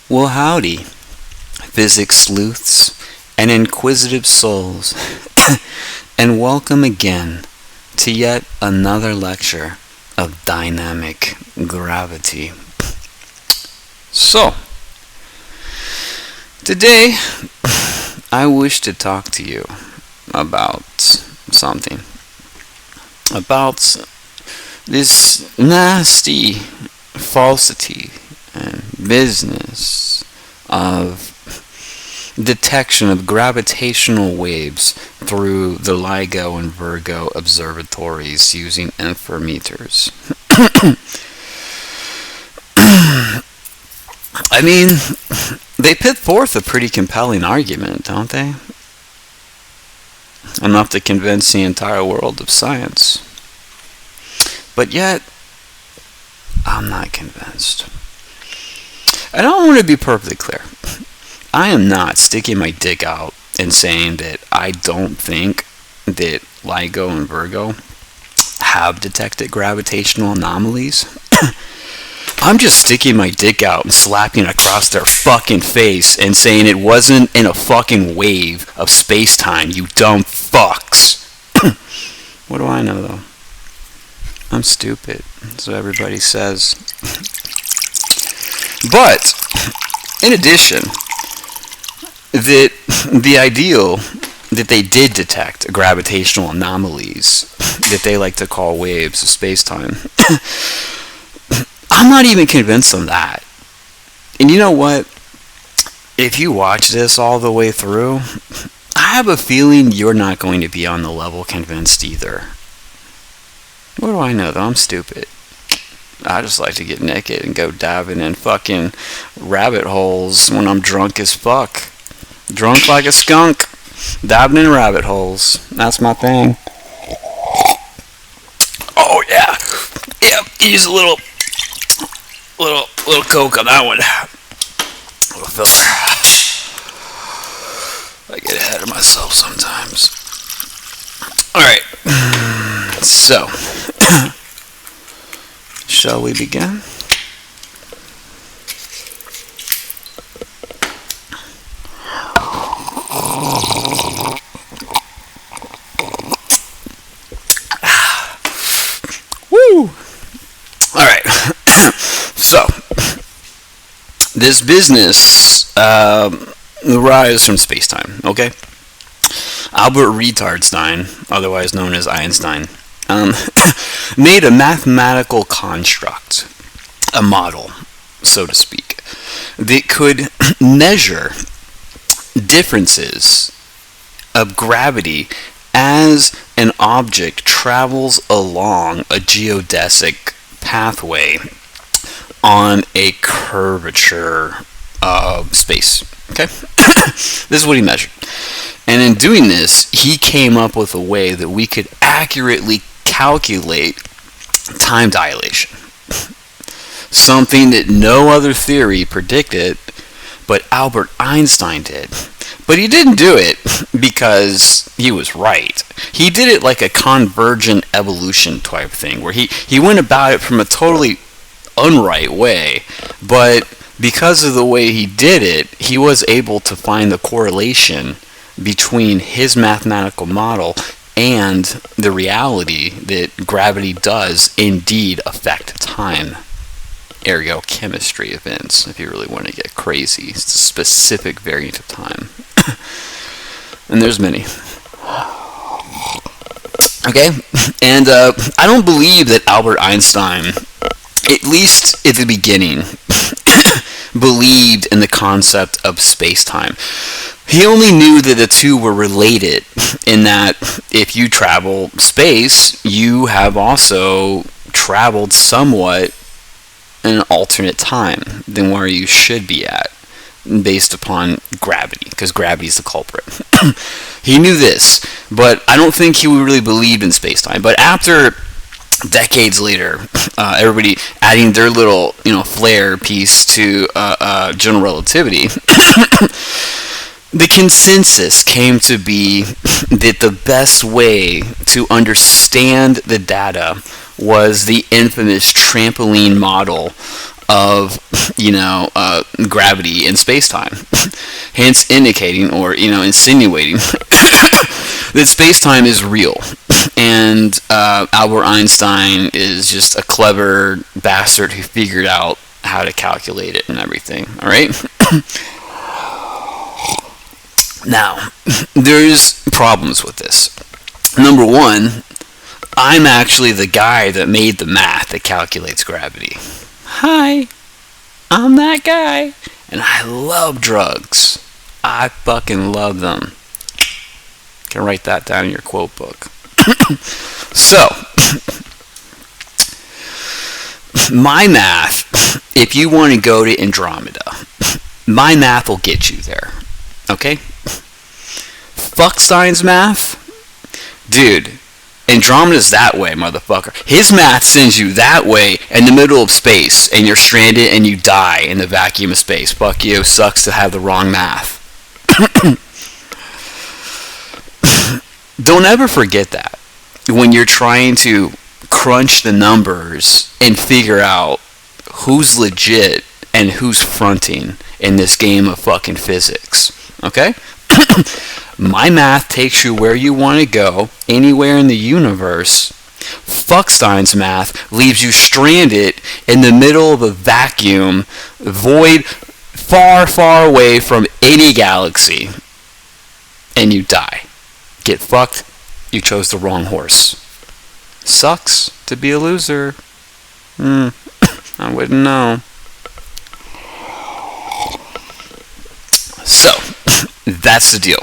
Well, howdy, physics sleuths and inquisitive souls, and welcome again to yet another lecture of dynamic gravity. So, today I wish to talk to you about something. About this nasty falsity and business of detection of gravitational waves through the LIGO and Virgo observatories using inframeters. I mean, they put forth a pretty compelling argument, don't they? Enough to convince the entire world of science. But yet, I'm not convinced. I don't want to be perfectly clear. I am not sticking my dick out and saying that I don't think that LIGO and Virgo have detected gravitational anomalies. I'm just sticking my dick out and slapping across their fucking face and saying it wasn't in a fucking wave of space-time, you dumb fucks. What do I know, though? I'm stupid. That's what everybody says. But, in addition, the ideal that they did detect gravitational anomalies that they like to call waves of space-time, I'm not even convinced on that. And you know what? If you watch this all the way through, I have a feeling you're not going to be on the level convinced either. What do I know, though? I'm stupid. I just like to get naked and go diving in fucking rabbit holes when I'm drunk as fuck. Drunk like a skunk. Diving in rabbit holes. That's my thing. Oh, yeah. Yep, use a little Coke on that one. A little filter. I get ahead of myself sometimes. Alright. So, shall we begin? Woo! Alright. So, this business arises from space-time, okay? Albert Retardstein, otherwise known as Einstein, made a mathematical construct, a model, so to speak, that could measure differences of gravity as an object travels along a geodesic pathway on a curvature of space. Okay? This is what he measured. And in doing this, he came up with a way that we could accurately calculate time dilation. Something that no other theory predicted, but Albert Einstein did. But he didn't do it because he was right. He did it like a convergent evolution type thing, where he went about it from a totally unright way, but because of the way he did it, he was able to find the correlation between his mathematical model and the reality that gravity does indeed affect time. Ergo, chemistry events, if you really want to get crazy. It's a specific variant of time. And there's many. Okay? And I don't believe that Albert Einstein, at least at the beginning, believed in the concept of space-time. He only knew that the two were related, in that if you travel space, you have also traveled somewhat in an alternate time than where you should be at, based upon gravity, because gravity is the culprit. He knew this, but I don't think he really believed in space-time. But after decades later, everybody adding their little, flair piece to General Relativity, the consensus came to be that the best way to understand the data was the infamous trampoline model of gravity in space-time, hence indicating or insinuating that space-time is real. And Albert Einstein is just a clever bastard who figured out how to calculate it and everything. All right. Now, there's problems with this. Number one, I'm actually the guy that made the math that calculates gravity. Hi, I'm that guy. And I love drugs. I fucking love them. You can write that down in your quote book. So, my math, if you want to go to Andromeda, my math will get you there. Okay? Fuckstein's math, dude, Andromeda's that way, motherfucker. His math sends you that way in the middle of space, and you're stranded and you die in the vacuum of space. Fuck you. Sucks to have the wrong math. Don't ever forget that when you're trying to crunch the numbers and figure out who's legit and who's fronting in this game of fucking physics. Okay? My math takes you where you want to go, anywhere in the universe. Fuckstein's math leaves you stranded in the middle of a vacuum, void, far, far away from any galaxy, and you die. Get fucked. You chose the wrong horse. Sucks to be a loser. I wouldn't know. So, that's the deal.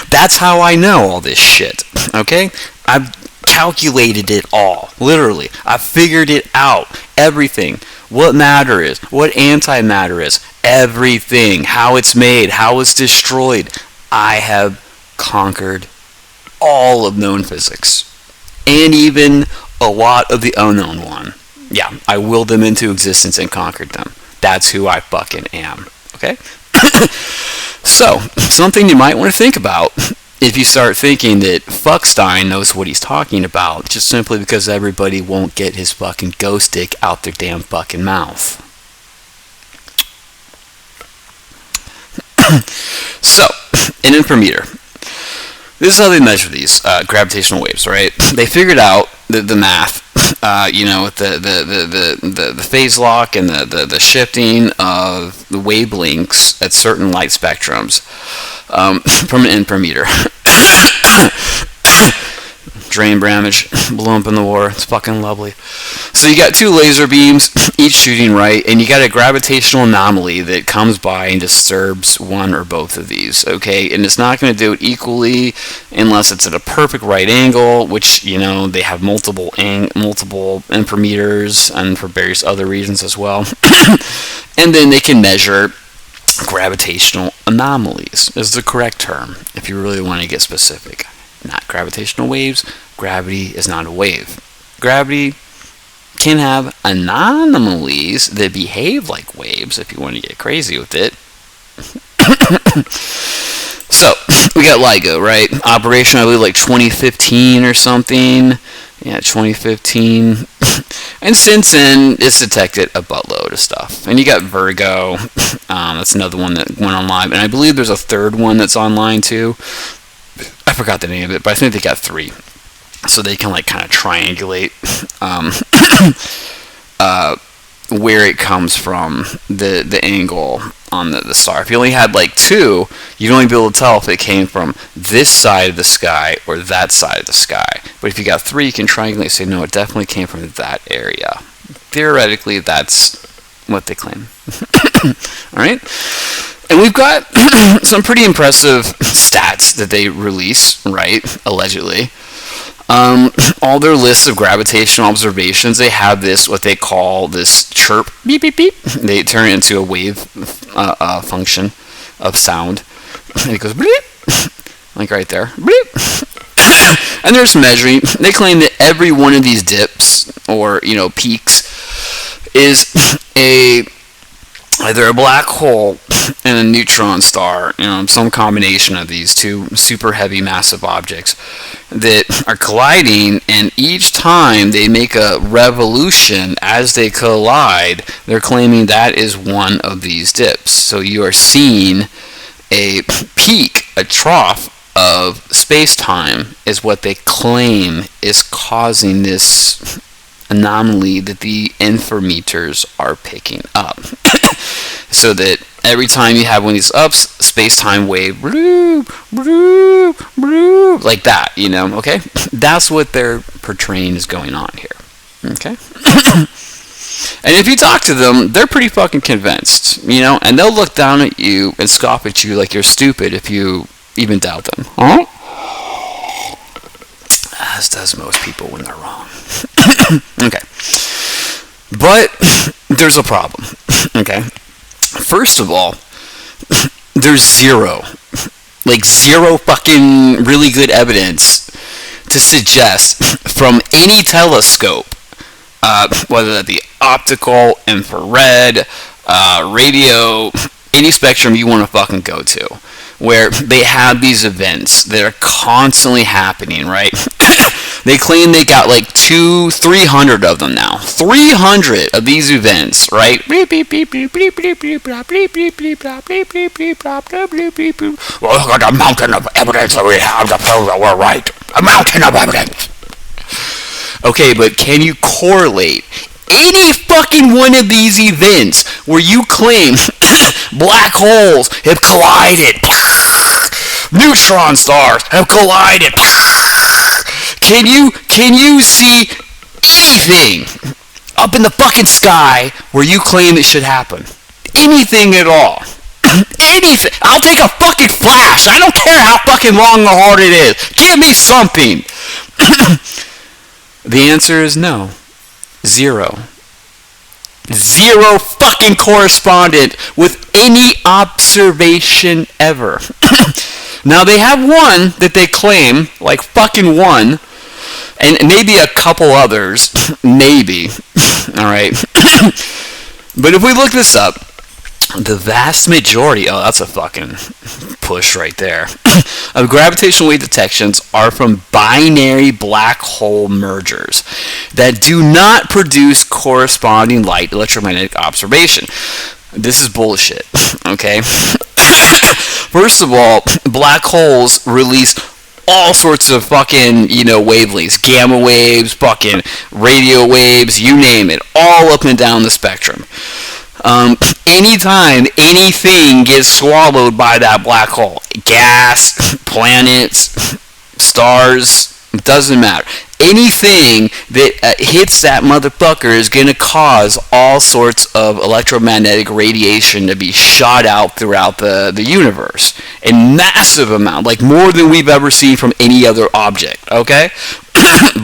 That's how I know all this shit. Okay? I've calculated it all. Literally. I've figured it out. Everything. What matter is. What antimatter is. Everything. How it's made. How it's destroyed. I have conquered all of known physics. And even a lot of the unknown one. Yeah, I willed them into existence and conquered them. That's who I fucking am. Okay? So, something you might want to think about if you start thinking that Fuckstein knows what he's talking about just simply because everybody won't get his fucking ghost stick out their damn fucking mouth. So, an inframeter. This is how they measure these gravitational waves, right? They figured out the math, with the phase lock and the shifting of the wavelengths at certain light spectrums from an inframeter. Drain damage, blew up in the war. It's fucking lovely. So you got two laser beams, each shooting right, and you got a gravitational anomaly that comes by and disturbs one or both of these, okay? And it's not going to do it equally unless it's at a perfect right angle, which, they have multiple inframeters and for various other reasons as well. And then they can measure gravitational anomalies is the correct term if you really want to get specific. Not gravitational waves. Gravity is not a wave. Gravity can have anomalies that behave like waves if you want to get crazy with it. So, we got LIGO, right? Operation, I believe, like 2015 or something. Yeah, 2015. And since then, it's detected a buttload of stuff. And you got Virgo. That's another one that went online. And I believe there's a third one that's online, too. I forgot the name of it, but I think they got 3. So they can kind of triangulate where it comes from, the angle on the star. If you only had 2, you'd only be able to tell if it came from this side of the sky or that side of the sky. But if you got 3, you can triangulate and say, no, it definitely came from that area. Theoretically, that's what they claim. Alright? And we've got some pretty impressive stats that they release, right? Allegedly. All their lists of gravitational observations, they have this, what they call this chirp, beep, beep, beep. They turn it into a wave function of sound. And it goes, bleep, like right there, bleep. And they're just measuring. They claim that every one of these dips, or, peaks, is a either a black hole and a neutron star, some combination of these two super heavy massive objects that are colliding, and each time they make a revolution as they collide, they're claiming that is one of these dips. So you are seeing a peak, a trough of space-time is what they claim is causing this anomaly that the inframeters are picking up. So that every time you have one of these ups, space-time wave, like that, okay? That's what they're portraying is going on here, okay? And if you talk to them, they're pretty fucking convinced, and they'll look down at you and scoff at you like you're stupid if you even doubt them. Alright? As does most people when they're wrong. Okay. But there's a problem. Okay? First of all, there's zero fucking really good evidence to suggest from any telescope, whether that be optical, infrared, radio, any spectrum you want to fucking go to, where they have these events that are constantly happening, right? They claim they got like 300 of them now. 300 of these events, right? Well, I got a mountain of evidence that we have to prove that we're right. A mountain of evidence. Okay, but can you correlate any fucking one of these events where you claim black holes have collided, neutron stars have collided? Can you see anything up in the fucking sky where you claim it should happen? Anything at all? Anything. I'll take a fucking flash. I don't care how fucking long or hard it is. Give me something. The answer is no. Zero fucking correspondent with any observation ever. Now they have one that they claim, like fucking one, and maybe a couple others, maybe. Alright. But if we look this up, the vast majority, that's a fucking push right there, of gravitational wave detections are from binary black hole mergers that do not produce corresponding light electromagnetic observation. This is bullshit, okay? First of all, black holes release all sorts of fucking, wavelengths, gamma waves, fucking radio waves, you name it, all up and down the spectrum. Anytime anything gets swallowed by that black hole, gas, planets, stars, it doesn't matter. Anything that hits that motherfucker is going to cause all sorts of electromagnetic radiation to be shot out throughout the universe. In massive amount, like more than we've ever seen from any other object, okay?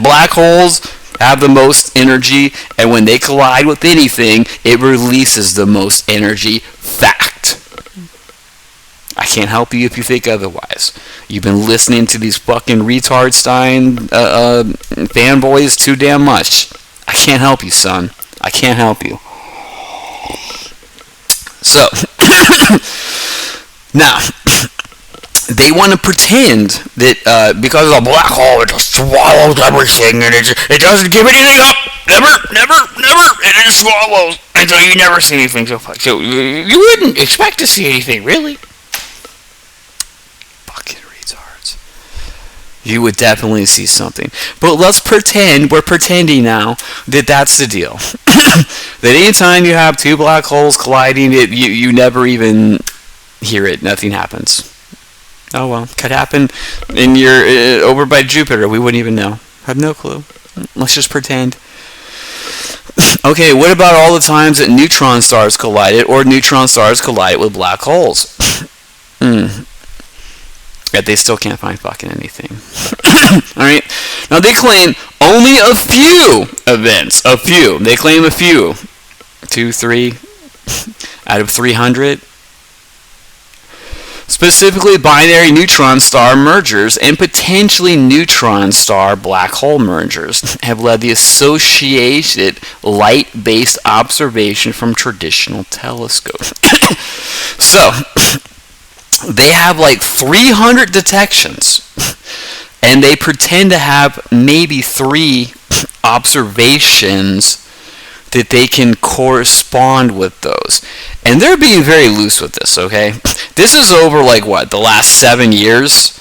Black holes have the most energy, and when they collide with anything, it releases the most energy. Fact. I can't help you if you think otherwise. You've been listening to these fucking retard Stein fanboys too damn much. I can't help you, son. I can't help you. So, now, they want to pretend that because of a black hole, it just swallows everything, and it doesn't give anything up. Never, and it just swallows. And so you never see anything. So you wouldn't expect to see anything, really. Fucking retards. You would definitely see something. But let's pretend, we're pretending now, that that's the deal. That anytime you have two black holes colliding, you never even hear it. Nothing happens. Oh well, could happen in your over by Jupiter. We wouldn't even know. Have no clue. Let's just pretend. Okay, what about all the times that neutron stars collided, or neutron stars collide with black holes? Yet they still can't find fucking anything. Alright? Now they claim only a few events. A few. They claim a few. 2, 3 out of 300. specifically binary neutron star mergers and potentially neutron star black hole mergers, have led the associated light-based observation from traditional telescopes. So, they have like 300 detections, and they pretend to have maybe 3 observations that they can correspond with those. And they're being very loose with this, okay? This is over like what, the last 7 years?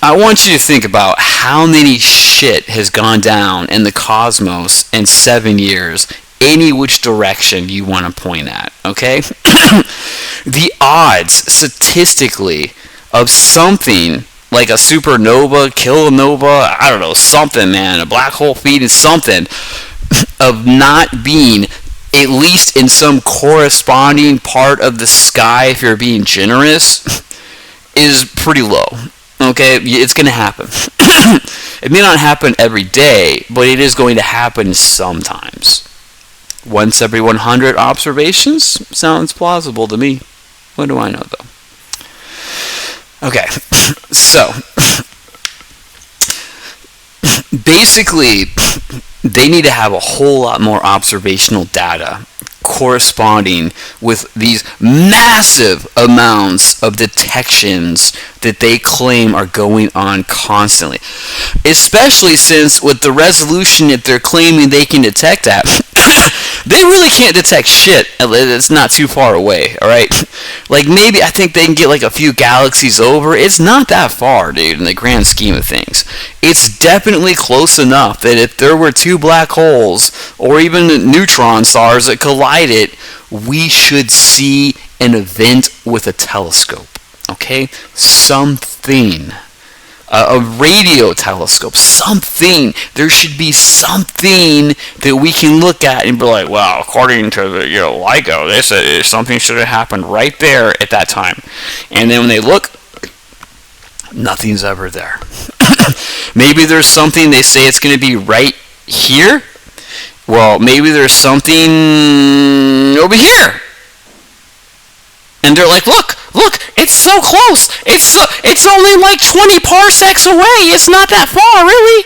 I want you to think about how many shit has gone down in the cosmos in 7 years, any which direction you want to point at, okay? The odds statistically of something like a supernova, kilonova, I don't know, something, man, a black hole feeding something, of not being at least in some corresponding part of the sky, if you're being generous, is pretty low. Okay, it's going to happen. It may not happen every day, but it is going to happen sometimes. Once every 100 observations sounds plausible to me. What do I know, though? Okay, so basically, they need to have a whole lot more observational data corresponding with these massive amounts of detections that they claim are going on constantly. Especially since with the resolution that they're claiming they can detect at, they really can't detect shit. It's not too far away, alright? Like maybe I think they can get like a few galaxies over. It's not that far, dude, in the grand scheme of things. It's definitely close enough that if there were 2 black holes or even neutron stars that collided, we should see an event with a telescope. Okay? Something. A radio telescope. Something. There should be something that we can look at and be like, well, according to the LIGO, they said something should have happened right there at that time. And then when they look, nothing's ever there. Maybe there's something, they say it's going to be right here. Well, maybe there's something over here. And they're like, look, it's so close. It's only like 20 parsecs away. It's not that far, really.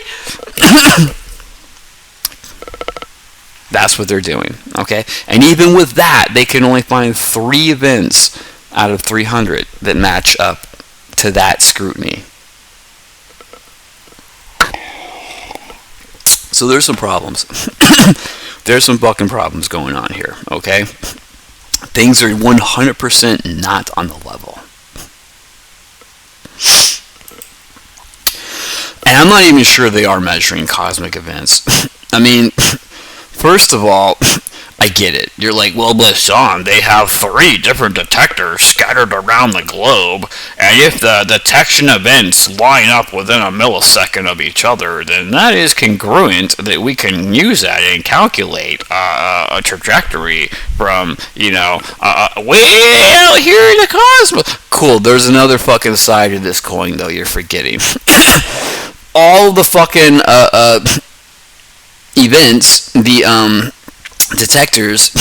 That's what they're doing, okay? And even with that, they can only find 3 events out of 300 that match up to that scrutiny. So there's some problems. There's some fucking problems going on here, okay? Things are 100% not on the level. And I'm not even sure they are measuring cosmic events. I mean, first of all, I get it. You're like, well, but Sean, they have 3 different detectors scattered around the globe, and if the detection events line up within a millisecond of each other, then that is congruent that we can use that and calculate a trajectory from, way out here in the cosmos. Cool, there's another fucking side of this coin, though, you're forgetting. All the fucking events, the detectors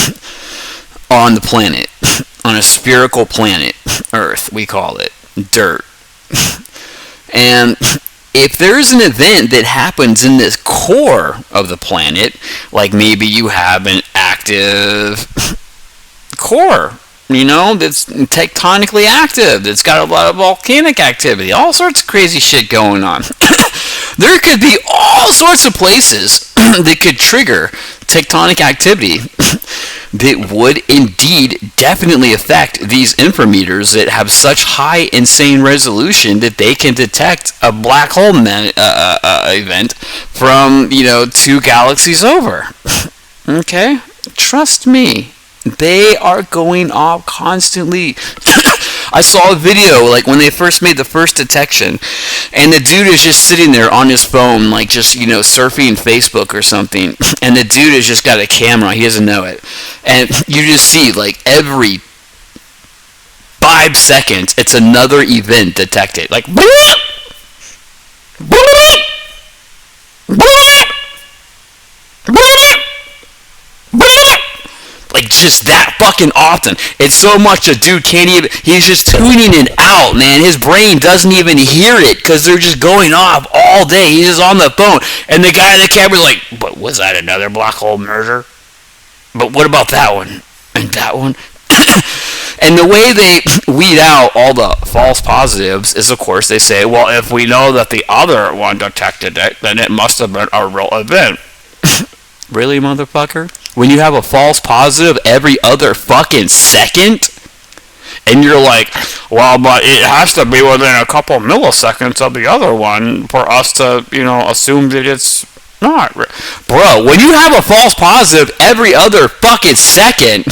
on the planet, on a spherical planet, Earth, we call it, dirt. And if there's an event that happens in this core of the planet, like maybe you have an active core, that's tectonically active, that's got a lot of volcanic activity, all sorts of crazy shit going on. There could be all sorts of places that could trigger tectonic activity that would indeed definitely affect these inframeters that have such high insane resolution that they can detect a black hole event from 2 galaxies over. Okay? Trust me. They are going off constantly. I saw a video, like, when they first made the first detection, and the dude is just sitting there on his phone, like, just, surfing Facebook or something, and the dude has just got a camera, he doesn't know it, and you just see, like, every 5 seconds, it's another event detected, like, just that fucking often. It's so much a dude can't even, he's just tuning it out, man. His brain doesn't even hear it because they're just going off all day. He's just on the phone. And the guy in the camera's like, but was that another black hole merger? But what about that one? And that one? And the way they weed out all the false positives is, of course, they say, well, if we know that the other one detected it, then it must have been a real event. Really, motherfucker? When you have a false positive every other fucking second? And you're like, well, but it has to be within a couple milliseconds of the other one for us to, assume that it's not. Bro, when you have a false positive every other fucking second,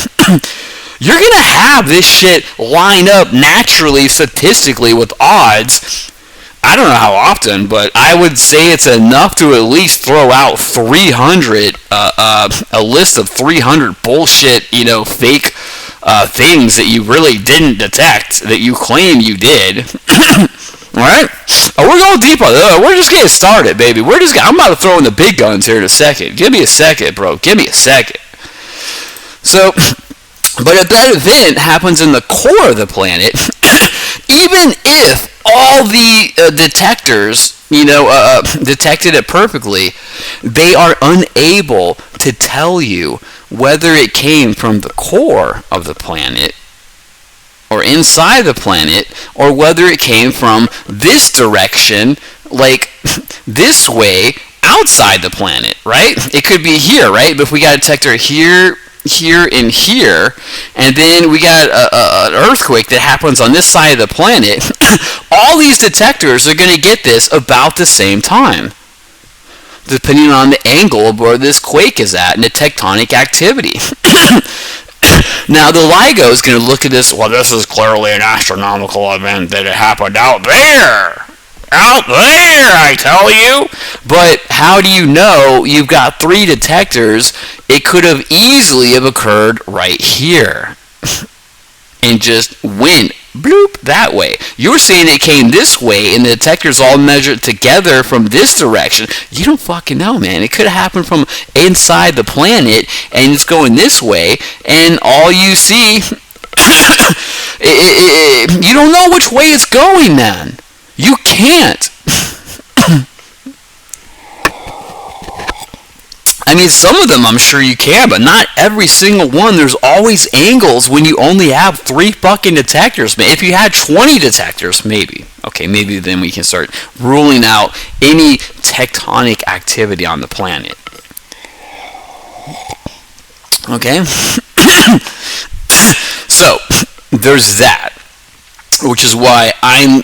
you're going to have this shit line up naturally, statistically, with odds. I don't know how often, but I would say it's enough to at least throw out 300, a list of 300 bullshit, fake things that you really didn't detect, that you claim you did. Alright? We're going deep on it. We're just getting started, baby. I'm about to throw in the big guns here in a second. Give me a second, bro. Give me a second. So, but if that event happens in the core of the planet, even if all the detectors, detected it perfectly, they are unable to tell you whether it came from the core of the planet or inside the planet, or whether it came from this direction, like this way, outside the planet, right? It could be here, right? But if we got a detector here, and here, and then we got an earthquake that happens on this side of the planet, all these detectors are going to get this about the same time, depending on the angle of where this quake is at and the tectonic activity. Now, the LIGO is going to look at this, well, this is clearly an astronomical event that it happened out there. Out there, I tell you. But how do you know? You've got 3 detectors. It could have easily have occurred right here. And just went bloop that way. You're saying it came this way and the detectors all measured together from this direction. You don't fucking know, man. It could have happened from inside the planet and it's going this way, and all you see, you don't know which way it's going, man. You can't. I mean, some of them I'm sure you can, but not every single one. There's always angles when you only have 3 fucking detectors. If you had 20 detectors, maybe. Okay, maybe then we can start ruling out any tectonic activity on the planet. Okay? So, there's that. Which is why I'm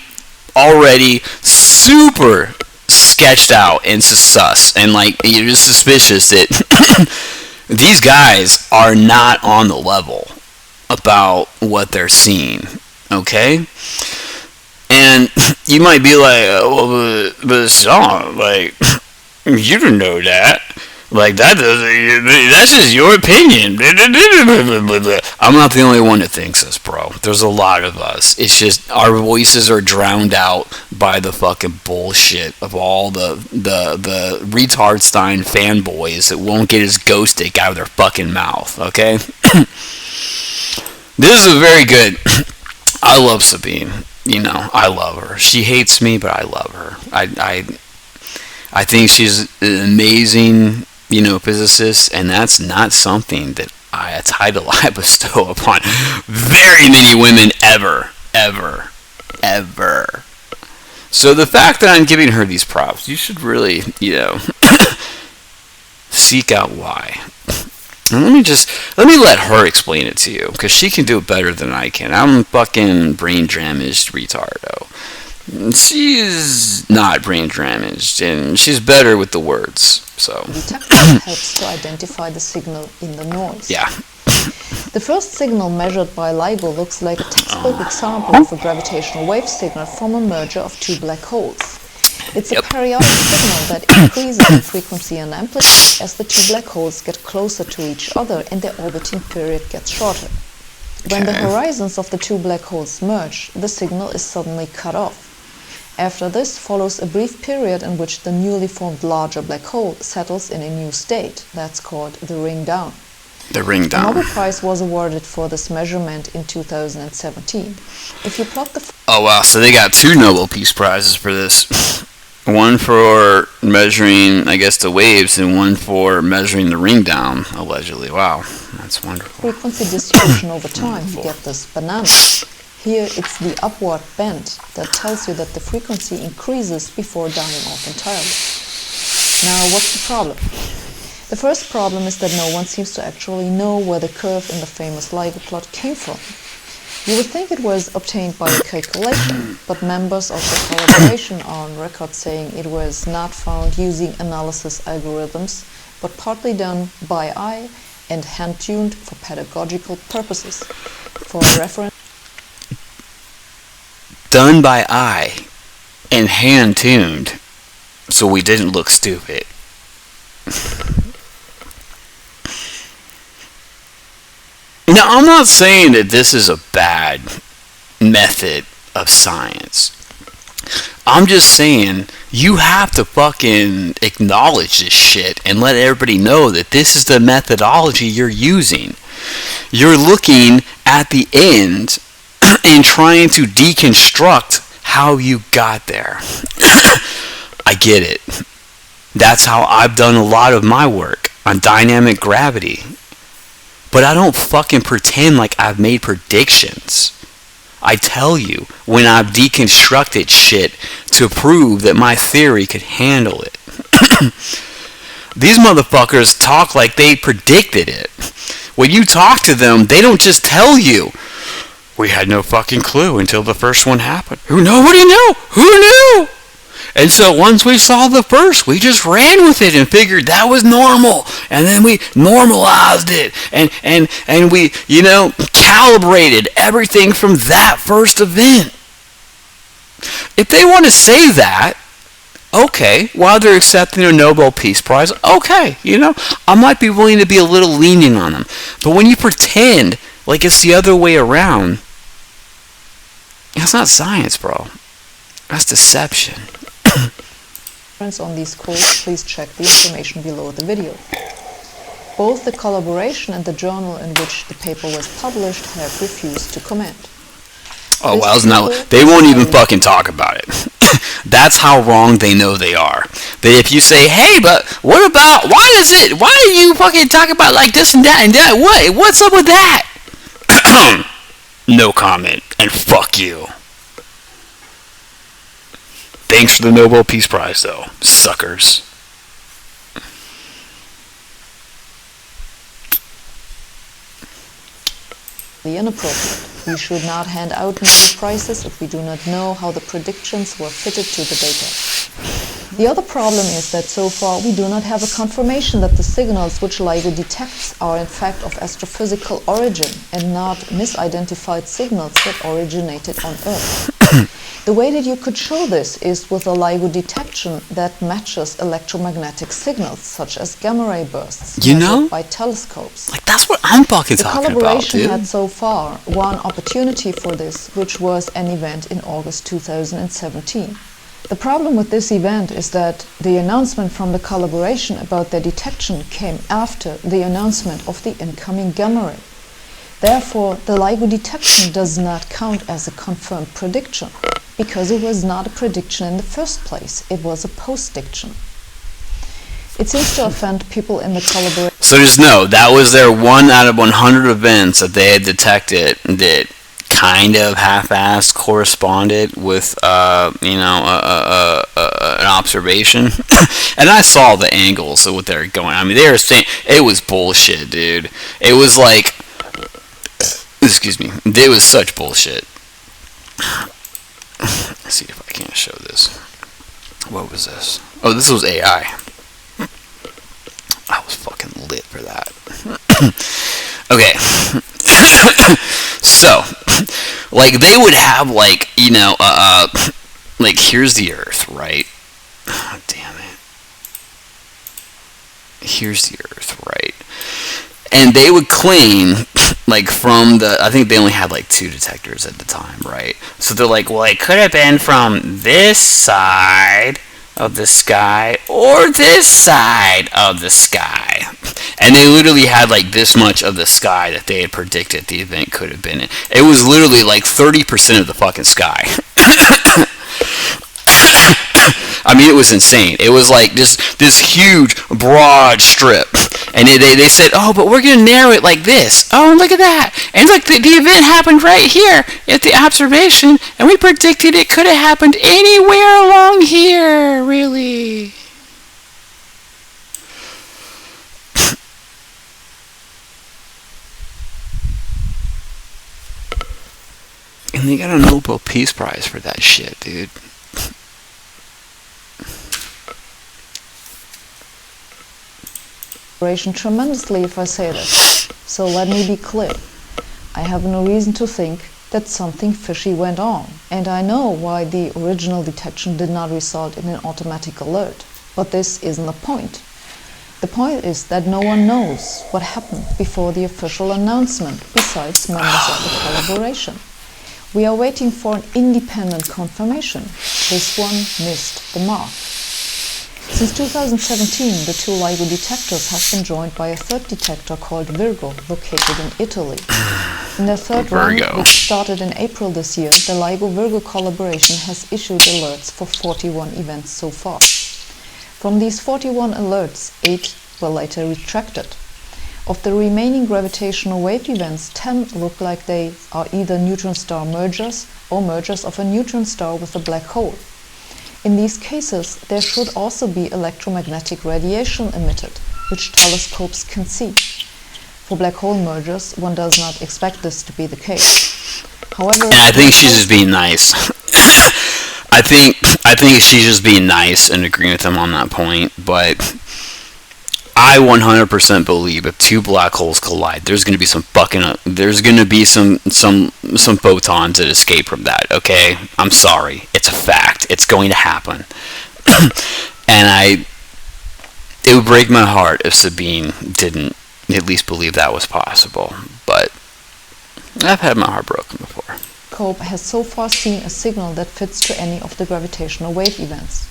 already super sketched out and sus, and you're just suspicious that these guys are not on the level about what they're seeing, okay? And you might be like, well, but Sean, you didn't know that. That's just your opinion. I'm not the only one that thinks this, bro. There's a lot of us. It's just our voices are drowned out by the fucking bullshit of all the retardstein fanboys that won't get his ghost stick out of their fucking mouth, okay? This is very good. I love Sabine. I love her. She hates me, but I love her. I think she's an amazing physicist, and that's not something that a title I bestow upon very many women ever. So the fact that I'm giving her these props, you should really, seek out why. And let me let her explain it to you, because she can do it better than I can. I'm fucking brain damaged retardo. She's not brain damaged, and she's better with the words. So the detector helps to identify the signal in the noise. Yeah. The first signal measured by LIGO looks like a textbook example of a gravitational wave signal from a merger of 2 black holes. It's a periodic signal that increases in frequency and amplitude as the 2 black holes get closer to each other and their orbiting period gets shorter. When the horizons of the 2 black holes merge, the signal is suddenly cut off. After this follows a brief period in which the newly formed larger black hole settles in a new state. That's called the ring down. The ring A down. Nobel Prize was awarded for this measurement in 2017. If you plot the Oh wow, so they got 2 Nobel Peace Prizes for this. One for measuring, I guess, the waves, and one for measuring the ring down, allegedly. Wow, that's wonderful. frequency distribution over time, you get this banana. Here it's the upward bend that tells you that the frequency increases before dying off entirely. Now, what's the problem? The first problem is that no one seems to actually know where the curve in the famous LIGO plot came from. You would think it was obtained by a calculation, but members of the collaboration are on record saying it was not found using analysis algorithms, but partly done by eye and hand-tuned for pedagogical purposes. For reference, Done by eye and hand-tuned, so we didn't look stupid. Now, I'm not saying that this is a bad method of science. I'm just saying you have to fucking acknowledge this shit and let everybody know that this is the methodology you're using. You're looking at the end and trying to deconstruct how you got there. I get it. That's how I've done a lot of my work on dynamic gravity. But I don't fucking pretend like I've made predictions. I tell you when I've deconstructed shit to prove that my theory could handle it. These motherfuckers talk like they predicted it. When you talk to them, they don't just tell you, we had no fucking clue until the first one happened. Nobody knew. Who knew? And so once we saw the first, we just ran with it and figured that was normal. And then we normalized it. And we, calibrated everything from that first event. If they want to say that, okay, while they're accepting a Nobel Peace Prize, okay, I might be willing to be a little lenient on them. But when you pretend like it's the other way around, that's not science, bro. That's deception. on these quotes, please check the information below the video. Both the collaboration and the journal in which the paper was published have refused to comment. Oh, well, now they won't even fucking talk about it. That's how wrong they know they are. That if you say, hey, but what about, why do you fucking talk about like this and that and that? What's up with that? No comment, and fuck you. Thanks for the Nobel Peace Prize, though, suckers. Inappropriate. We should not hand out Nobel Prizes if we do not know how the predictions were fitted to the data. The other problem is that so far we do not have a confirmation that the signals which LIGO detects are in fact of astrophysical origin and not misidentified signals that originated on Earth. The way that you could show this is with a LIGO detection that matches electromagnetic signals, such as gamma ray bursts measured by telescopes. Like, that's what I'm fucking talking about, dude. The collaboration had so far one opportunity for this, which was an event in August 2017. The problem with this event is that the announcement from the collaboration about their detection came after the announcement of the incoming gamma ray. Therefore, the LIGO detection does not count as a confirmed prediction, because it was not a prediction in the first place. It was a post-diction. It seems to offend people in the collaboration. So just know, that was their 1 out of 100 events that they had detected that kind of half-assed corresponded with, an observation. And I saw the angles of what they were going. I mean, they were saying, it was bullshit, dude. It was like, excuse me, it was such bullshit. Let's see if I can't show this. What was this? Oh, this was AI. I was fucking lit for that. Okay. So, like, they would have, like, like, here's the Earth, right? Oh, damn it. Here's the Earth, right? And they would claim, like, from the, I think they only had, like, 2 detectors at the time, right? So they're like, well, it could have been from this side of the sky or this side of the sky. And they literally had like this much of the sky that they had predicted the event could have been in. It was literally like 30% of the fucking sky. I mean, it was insane. It was like this huge, broad strip. And they said, oh, but we're going to narrow it like this. Oh, look at that. And look, the event happened right here at the observation, and we predicted it could have happened anywhere along here, really. And they got a Nobel Peace Prize for that shit, dude. Tremendously if I say that. So let me be clear. I have no reason to think that something fishy went on, and I know why the original detection did not result in an automatic alert. But this isn't the point. The point is that no one knows what happened before the official announcement, besides members of the collaboration. We are waiting for an independent confirmation. This one missed the mark. Since 2017, the two LIGO detectors have been joined by a third detector called Virgo, located in Italy. In their third run, which started in April this year, the LIGO-Virgo collaboration has issued alerts for 41 events so far. From these 41 alerts, 8 were later retracted. Of the remaining gravitational wave events, 10 look like they are either neutron star mergers or mergers of a neutron star with a black hole. In these cases, there should also be electromagnetic radiation emitted, which telescopes can see. For black hole mergers, one does not expect this to be the case. However, I think she's just being nice. I think she's just being nice and agreeing with them on that point, but I 100% believe if two black holes collide, there's going to be some photons that escape from that, okay? I'm sorry. It's a fact. It's going to happen. And it would break my heart if Sabine didn't at least believe that was possible. But I've had my heart broken before. Telescope has so far seen a signal that fits to any of the gravitational wave events.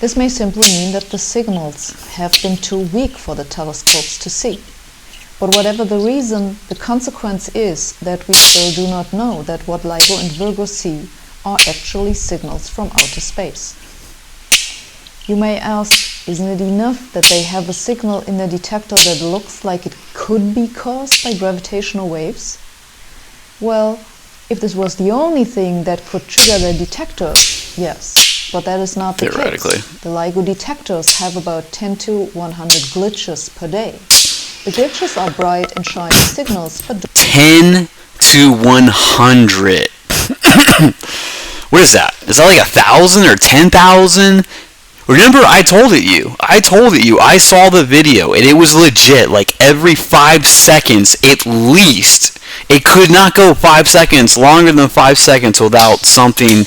This may simply mean that the signals have been too weak for the telescopes to see. But whatever the reason, the consequence is that we still do not know that what LIGO and Virgo see are actually signals from outer space. You may ask, isn't it enough that they have a signal in the detector that looks like it could be caused by gravitational waves? Well, if this was the only thing that could trigger the detector, yes. But that is not the case. The LIGO detectors have about 10 to 100 glitches per day. The glitches are bright and shiny signals, but 10 to 100. What is that? Is that like 1,000 or 10,000? Remember, I told you. I saw the video, and it was legit. Like every 5 seconds, at least. It could not go 5 seconds, longer than 5 seconds, without something.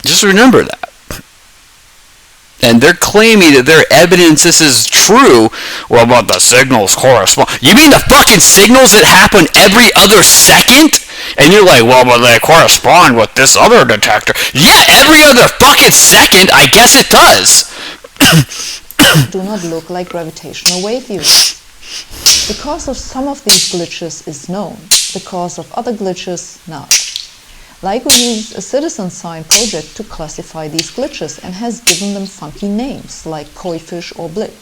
Just remember that. And they're claiming that their evidence this is true. Well, but the signals correspond. You mean the fucking signals that happen every other second? And you're like, well, but they correspond with this other detector. Yeah, every other fucking second, I guess it does. do not look like gravitational wave events. The cause of some of these glitches is known, the cause of other glitches not. LIGO uses a citizen science project to classify these glitches and has given them funky names like koi fish or blip.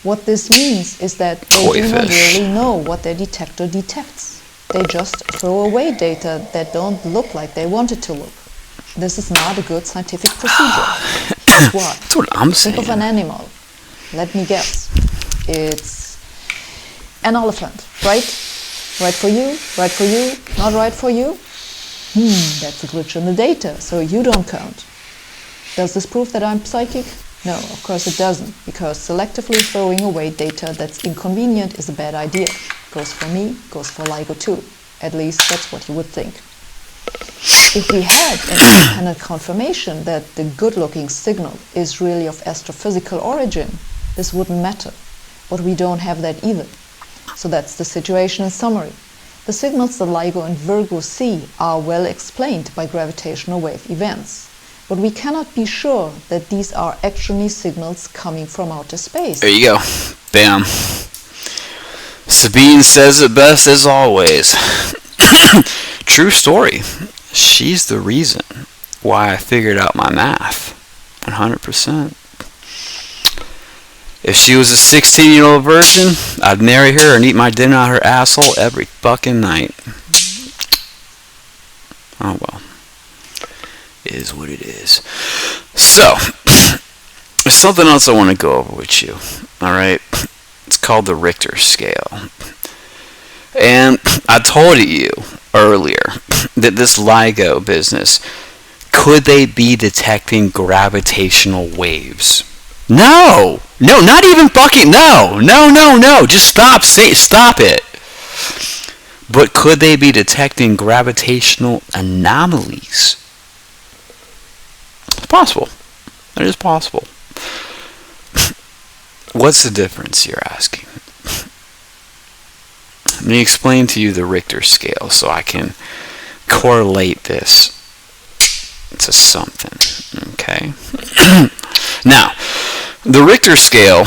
What this means is that they do not really know what their detector detects. They just throw away data that don't look like they want it to look. This is not a good scientific procedure. Here's why. That's what I'm saying. Think of an animal. Let me guess. It's an elephant, right? Right for you, right for you, not right for you? That's a glitch in the data, so you don't count. Does this prove that I'm psychic? No, of course it doesn't, because selectively throwing away data that's inconvenient is a bad idea. Goes for me, goes for LIGO too. At least that's what you would think. If we had an independent confirmation that the good-looking signal is really of astrophysical origin, this wouldn't matter. But we don't have that either. So that's the situation in summary. The signals that LIGO and Virgo see are well explained by gravitational wave events. But we cannot be sure that these are actually signals coming from outer space. There you go. Bam. Sabine says it best as always. True story. She's the reason why I figured out my math. 100%. If she was a 16-year-old virgin, I'd marry her and eat my dinner out her asshole every fucking night. Oh well. It is what it is. So, there's something else I want to go over with you. Alright? It's called the Richter scale. And I told you earlier that this LIGO business, could they be detecting gravitational waves? No! No, not even fucking, no. Just stop it. But could they be detecting gravitational anomalies? It's possible. It is possible. What's the difference, you're asking? Let me explain to you the Richter scale so I can correlate this to something. Okay? Now, the Richter scale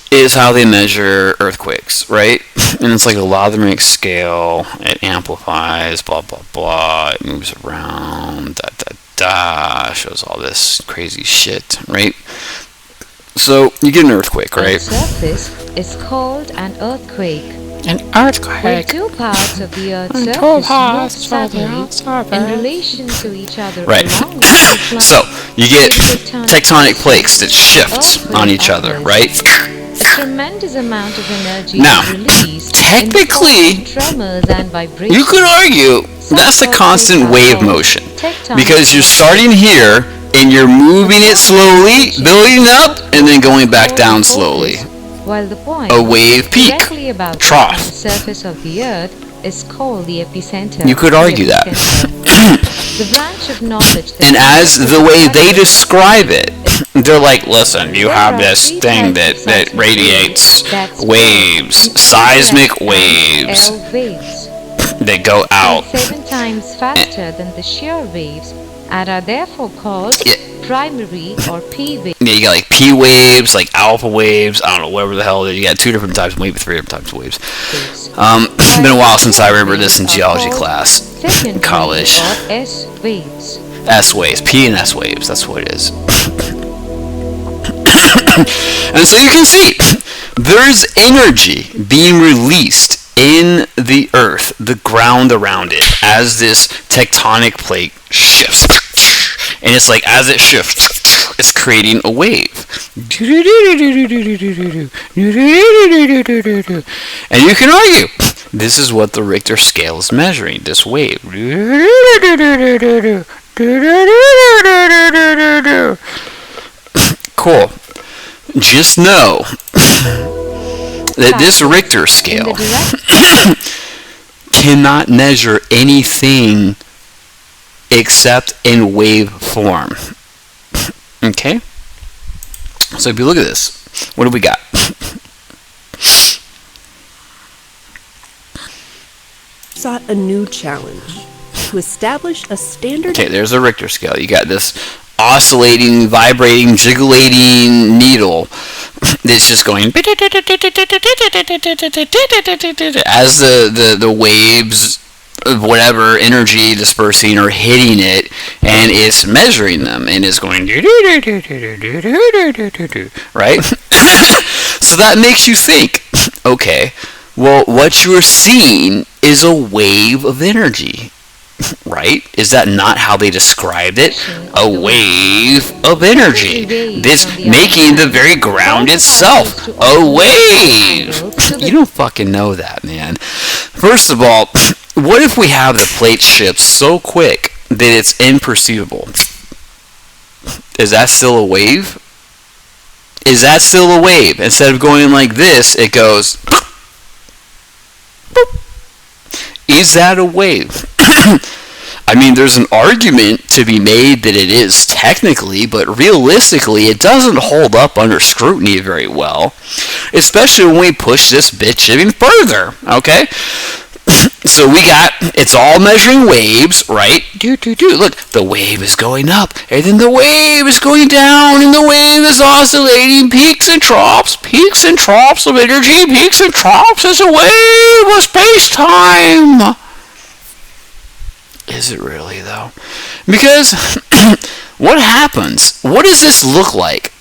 is how they measure earthquakes, right? And it's like a logarithmic scale. It amplifies, blah, blah, blah. It moves around, shows all this crazy shit, right? So, you get an earthquake, right? The surface is called an earthquake. An earthquake. When two parts of the Earth's surface move suddenly in relation to each other Right. along the line, So, you get tectonic plates that shift on each other, right? a tremendous amount of energy Now, is released technically, in tremors and vibrations. You could argue that's a constant wave motion, because you're starting here and you're moving it slowly, building up, and then going back down slowly. While the point A wave peak, directly above trough. the surface of the Earth is called the epicenter. You could argue The that. epicenter. The branch of knowledge that And as the way they describe it, they're like, listen, you have this thing that radiates waves, seismic waves, L waves, that go out. 7 times faster than the shear waves, and are therefore called primary or P waves. Yeah, you got like P waves, like alpha waves, I don't know, whatever the hell. You got 2 different types, maybe 3 different types of waves. It's been a while since I remember this in geology class in college. Or S waves. S waves, P and S waves, that's what it is. And so you can see, there's energy being released in the earth, the ground around it, as this tectonic plate shifts. And it's like, as it shifts, it's creating a wave. And you can argue, this is what the Richter scale is measuring, this wave. Cool. Just know that this Richter scale cannot measure anything except in wave form. Okay? So if you look at this, what do we got? Sought a new challenge to establish a standard. Okay, there's a Richter scale. You got this oscillating, vibrating, jiggulating needle that's just going as the waves of whatever energy dispersing are hitting it, and it's measuring them, and it's going right. So that makes you think, okay, well, what you're seeing is a wave of energy, right? Is that not how they described it? A wave of energy. This making the very ground itself a wave. You don't fucking know that, man. First of all, what if we have the plate shift so quick that it's imperceivable? Is that still a wave? Is that still a wave? Instead of going like this, it goes boop. Is that a wave? I mean, there's an argument to be made that it is technically, but realistically, it doesn't hold up under scrutiny very well, especially when we push this bitch even further, okay? So we got, it's all measuring waves, right? Look, the wave is going up, and then the wave is going down, and the wave is oscillating, peaks and troughs of energy, peaks and troughs as a wave of space-time. Is it really, though? Because what happens? What does this look like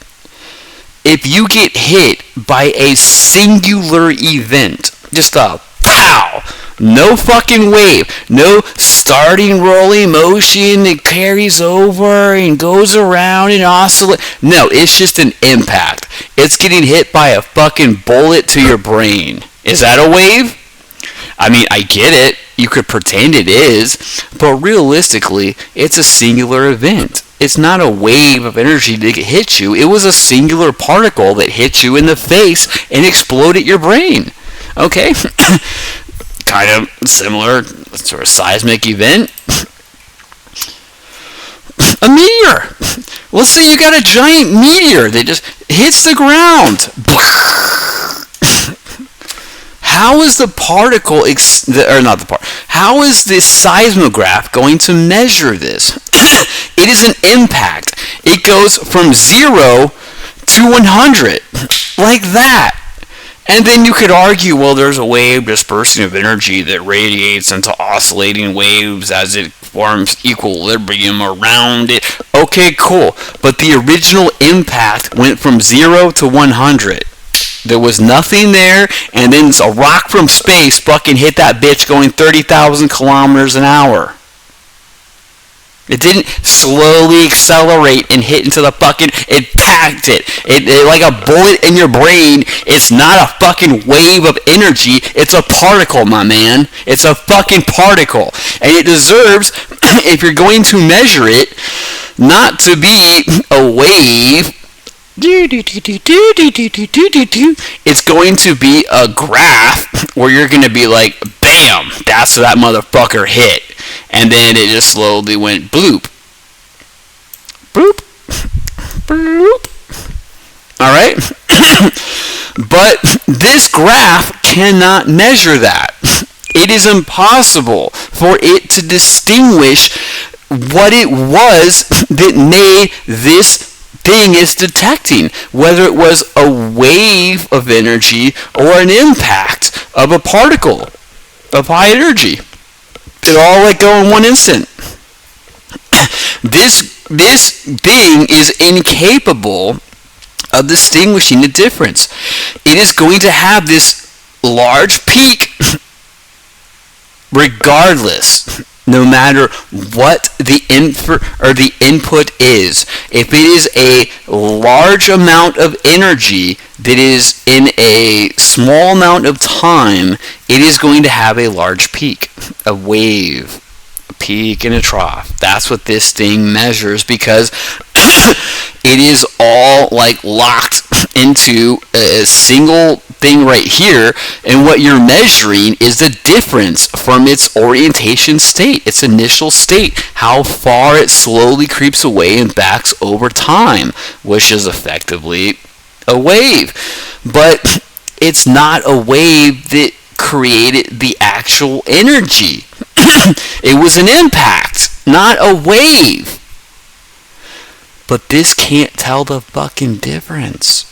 if you get hit by a singular event? Just a pow! No fucking wave. No starting rolling motion that carries over and goes around and oscillates. No, it's just an impact. It's getting hit by a fucking bullet to your brain. Is that a wave? I mean, I get it. You could pretend it is. But realistically, it's a singular event. It's not a wave of energy that hit you. It was a singular particle that hit you in the face and exploded your brain. Okay? Kind of similar sort of seismic event. A meteor. Let's say you got a giant meteor that just hits the ground. How is the particle, how is this seismograph going to measure this? It is an impact. It goes from 0 to 100. Like that. And then you could argue, well, there's a wave dispersing of energy that radiates into oscillating waves as it forms equilibrium around it. Okay, cool. But the original impact went from 0 to 100. There was nothing there, and then a rock from space fucking hit that bitch going 30,000 kilometers an hour. It didn't slowly accelerate and hit into the fucking, it packed it. It like a bullet in your brain. It's not a fucking wave of energy. It's a particle, my man. It's a fucking particle. And it deserves, if you're going to measure it, not to be a wave. It's going to be a graph where you're going to be like, bam, that's where that motherfucker hit. And then it just slowly went bloop. Bloop. Bloop. Alright? But this graph cannot measure that. It is impossible for it to distinguish what it was that made this thing is detecting, whether it was a wave of energy or an impact of a particle of high energy. It all let go in one instant. This thing is incapable of distinguishing the difference. It is going to have this large peak regardless, no matter what the input is. If it is a large amount of energy that is in a small amount of time, it is going to have a large peak, a wave, a peak and a trough. That's what this thing measures, because it is all like locked into a single thing right here, and what you're measuring is the difference from its orientation state, its initial state, how far it slowly creeps away and backs over time, which is effectively a wave. But it's not a wave that created the actual energy. It was an impact, not a wave. But this can't tell the fucking difference.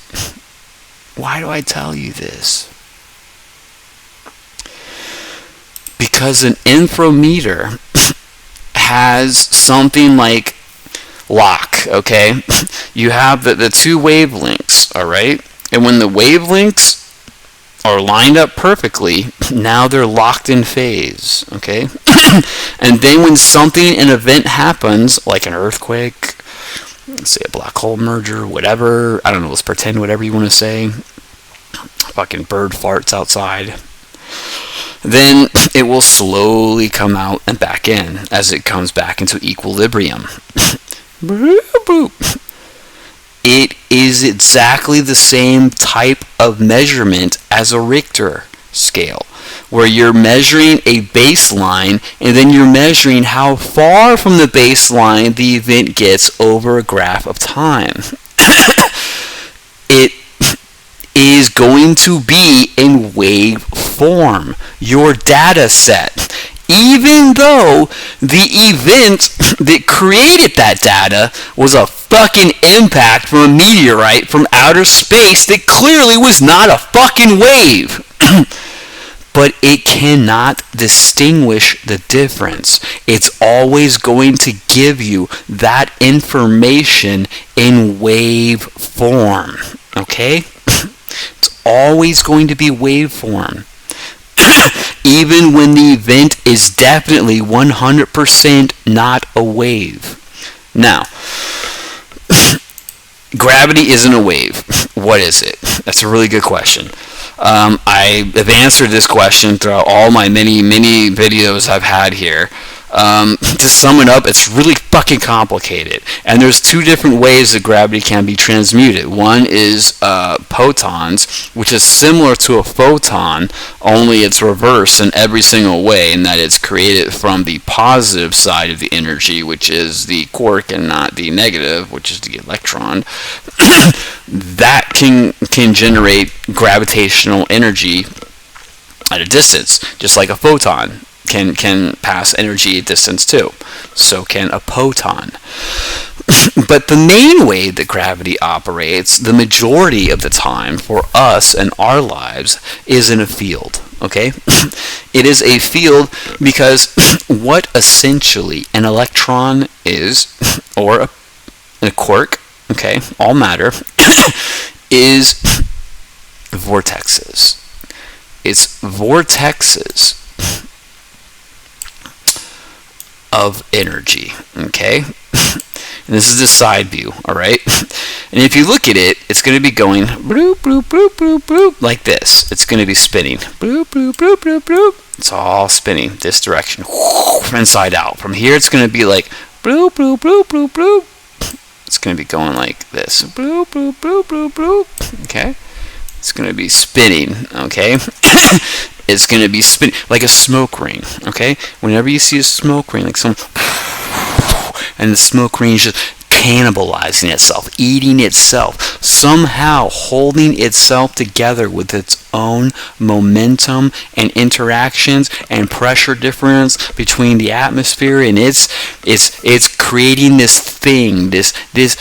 Why do I tell you this? Because an inframeter has something like lock, okay? You have the two wavelengths, alright? And when the wavelengths are lined up perfectly, now they're locked in phase, okay? And then when an event happens, like an earthquake, say a black hole merger, whatever, I don't know, let's pretend whatever you want to say, fucking bird farts outside, then it will slowly come out and back in as it comes back into equilibrium. It is exactly the same type of measurement as a Richter scale. where you're measuring a baseline, and then you're measuring how far from the baseline the event gets over a graph of time. It is going to be in wave form, your data set. Even though the event that created that data was a fucking impact from a meteorite from outer space that clearly was not a fucking wave. But it cannot distinguish the difference. It's always going to give you that information in wave form. Okay? It's always going to be wave form. Even when the event is definitely 100% not a wave. Now, gravity isn't a wave. What is it? That's a really good question. I have answered this question throughout all my many videos I've had here. To sum it up, it's really fucking complicated. And there's two different ways that gravity can be transmuted. One is photons, which is similar to a photon, only it's reversed in every single way, in that it's created from the positive side of the energy, which is the quark, and not the negative, which is the electron. That can generate gravitational energy at a distance, just like a photon can pass energy at distance too. So can a photon. But the main way that gravity operates, the majority of the time for us and our lives, is in a field. Okay? It is a field because what essentially an electron is, or a quark, okay, all matter, is vortexes. It's vortexes of energy, okay? And this is the side view, all right? And if you look at it, it's going to be going bloop, bloop, bloop, bloop, bloop, like this. It's going to be spinning. Bloop, bloop, bloop, bloop, bloop. It's all spinning this direction, from inside out. From here, it's going to be like bloop, bloop, bloop, bloop, bloop. It's going to be going like this. Bloop, bloop, bloop, bloop, bloop. Okay? It's going to be spinning, okay? It's going to be spinning like a smoke ring, okay? Whenever you see a smoke ring, like some, and the smoke ring is just cannibalizing itself, eating itself, somehow holding itself together with its own momentum and interactions and pressure difference between the atmosphere, and it's creating this thing, this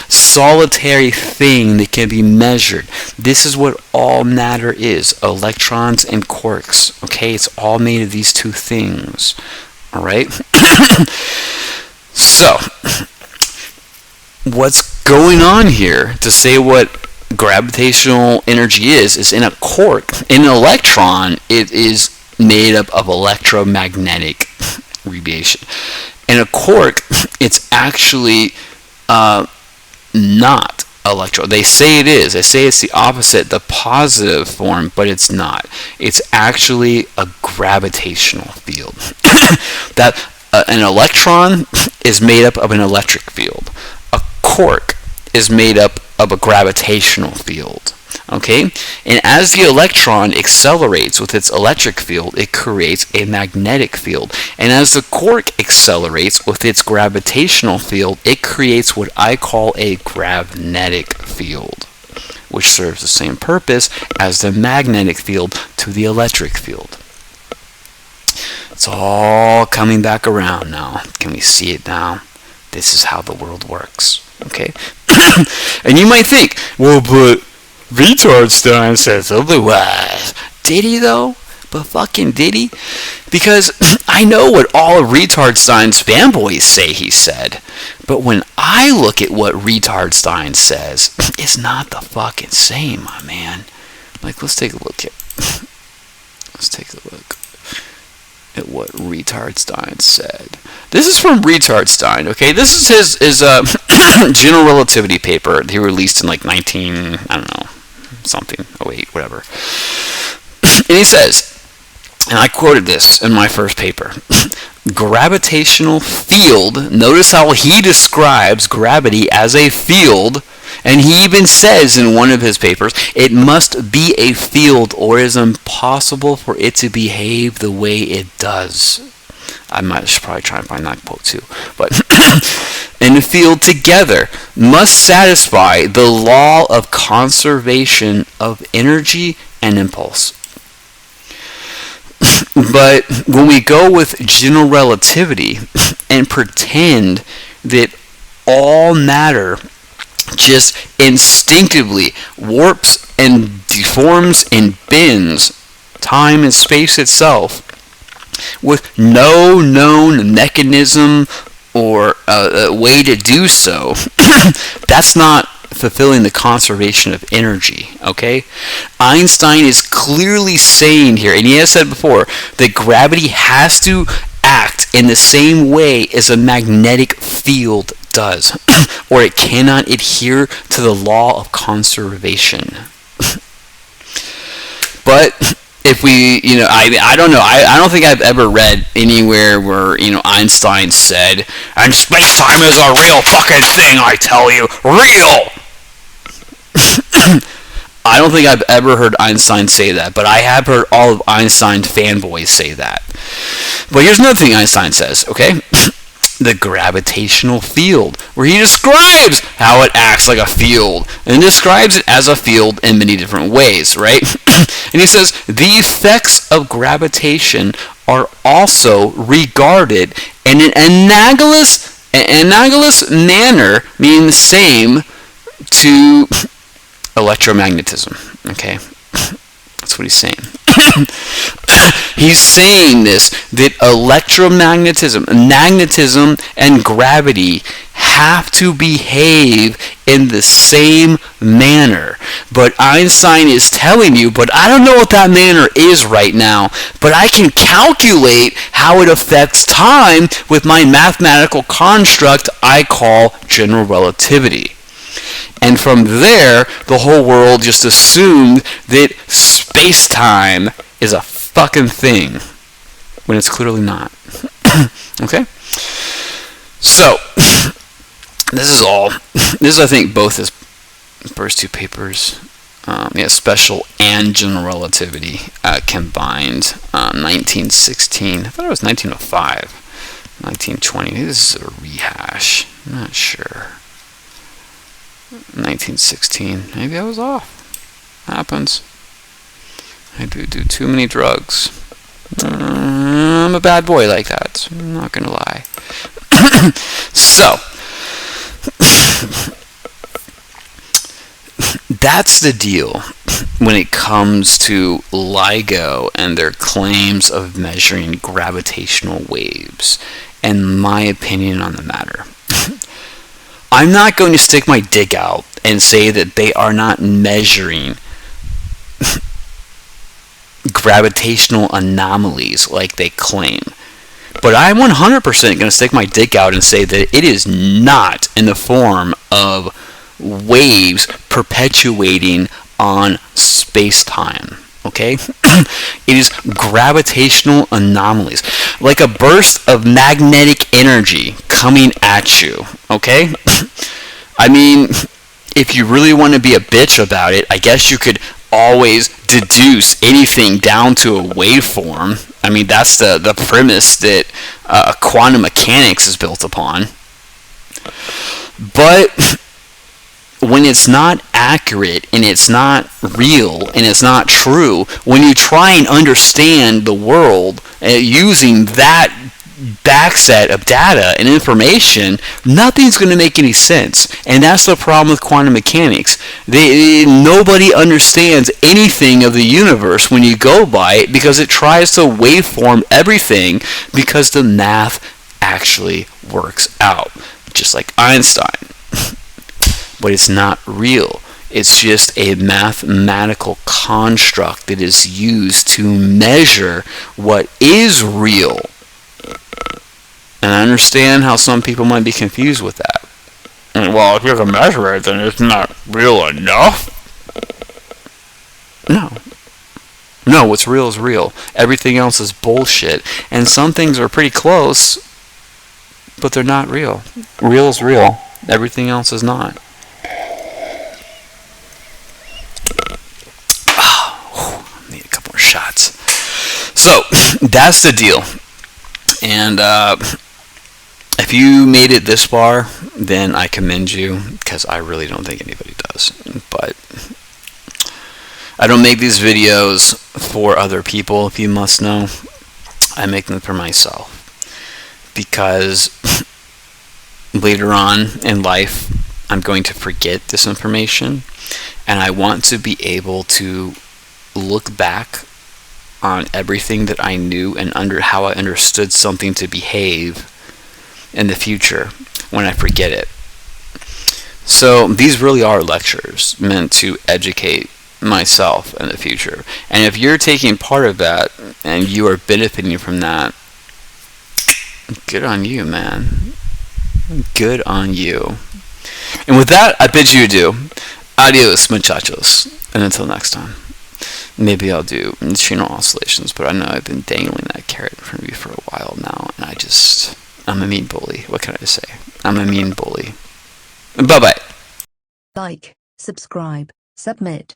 solitary thing that can be measured. This is what all matter is, electrons and quarks. Okay, it's all made of these two things. All right. So, what's going on here to say what gravitational energy is in a quark. In an electron, it is made up of electromagnetic radiation. In a quark, it's actually not electron. They say it is. They say it's the opposite, the positive form, but it's not. It's actually a gravitational field. That an electron is made up of an electric field. A quark is made up of a gravitational field. Okay? And as the electron accelerates with its electric field, it creates a magnetic field. And as the quark accelerates with its gravitational field, it creates what I call a gravnetic field, which serves the same purpose as the magnetic field to the electric field. It's all coming back around now. Can we see it now? This is how the world works. Okay? And you might think, well, but Retardstein says otherwise. Did he, though? But fucking did he? Because I know what all of Retardstein's fanboys say he said. But when I look at what Retardstein says, it's not the fucking same, my man. Like, let's take a look here. Let's take a look at what Retardstein said. This is from Retardstein, okay? This is his General Relativity paper he released in like 19, I don't know, something, 08, whatever. And he says, and I quoted this in my first paper, gravitational field, notice how he describes gravity as a field, And he even says in one of his papers, it must be a field or it is impossible for it to behave the way it does. I should probably try and find that quote too. But in the field together must satisfy the law of conservation of energy and impulse. But when we go with general relativity and pretend that all matter just instinctively warps and deforms and bends time and space itself with no known mechanism or a way to do so, that's not fulfilling the conservation of energy, okay? Einstein is clearly saying here, and he has said before, that gravity has to act in the same way as a magnetic field does, or it cannot adhere to the law of conservation. But if we, I don't know, I don't think I've ever read anywhere where, Einstein said, and space-time is a real fucking thing, I tell you, real! I don't think I've ever heard Einstein say that, but I have heard all of Einstein fanboys say that. But here's another thing Einstein says, okay? The gravitational field, where he describes how it acts like a field, and describes it as a field in many different ways, right? And he says, the effects of gravitation are also regarded in an analogous manner, meaning the same to electromagnetism, okay? That's what he's saying. He's saying this, that magnetism, and gravity have to behave in the same manner. But Einstein is telling you, but I don't know what that manner is right now, but I can calculate how it affects time with my mathematical construct I call general relativity. And from there, the whole world just assumed that space-time is a fucking thing, when it's clearly not. Okay? So, this is, I think, both his first two papers, special and general relativity combined, 1916. I thought it was 1905, 1920. Maybe this is a rehash. I'm not sure. 1916. Maybe I was off. Happens. I do too many drugs. I'm a bad boy like that. I'm not gonna lie. So, that's the deal when it comes to LIGO and their claims of measuring gravitational waves, and my opinion on the matter. I'm not going to stick my dick out and say that they are not measuring gravitational anomalies like they claim. But I'm 100% going to stick my dick out and say that it is not in the form of waves perpetuating on space-time. Okay? It is gravitational anomalies. Like a burst of magnetic energy coming at you. Okay? I mean, if you really want to be a bitch about it, I guess you could always deduce anything down to a waveform. I mean, that's the premise that quantum mechanics is built upon. But when it's not accurate and it's not real and it's not true, when you try and understand the world using that backset of data and information, nothing's going to make any sense. And that's the problem with quantum mechanics. Nobody understands anything of the universe when you go by it, because it tries to waveform everything, because the math actually works out, just like Einstein. But it's not real. It's just a mathematical construct that is used to measure what is real. And I understand how some people might be confused with that. Well, if you can measure it, then it's not real enough. No, what's real is real. Everything else is bullshit. And some things are pretty close, but they're not real. Real is real. Everything else is not. So that's the deal. And if you made it this far, then I commend you, because I really don't think anybody does. But I don't make these videos for other people, if you must know. I make them for myself, because later on in life I'm going to forget this information, and I want to be able to look back on everything that I knew and how I understood something to behave in the future when I forget it. So these really are lectures meant to educate myself in the future. And if you're taking part of that and you are benefiting from that, good on you, man. Good on you. And with that, I bid you adieu. Adios, muchachos. And until next time. Maybe I'll do neutrino oscillations, but I know I've been dangling that carrot in front of you for a while now, and I'm a mean bully. What can I say? I'm a mean bully. Bye-bye. Like, subscribe, submit.